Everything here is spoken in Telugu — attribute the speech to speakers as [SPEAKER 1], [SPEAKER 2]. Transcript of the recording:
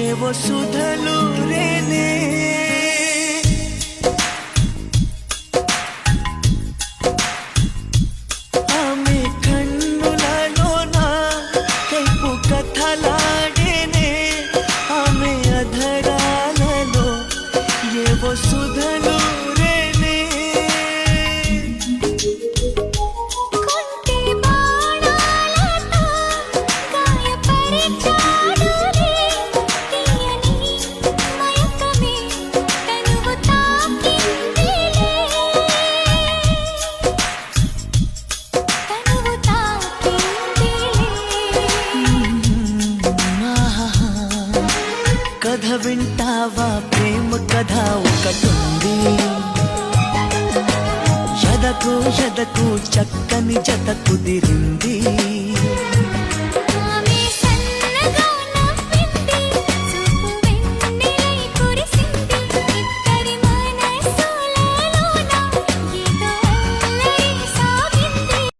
[SPEAKER 1] ఏవో సుధలు రేనే ఆమె కన్నులలోన కైపు కథలాడేనే ఆమె అధరాలలో ఏవో సుధలు కథ వింటావా ప్రేమ కథ ఒకటుంది ఎదకు ఎదకు చక్కని జత కుదిరింది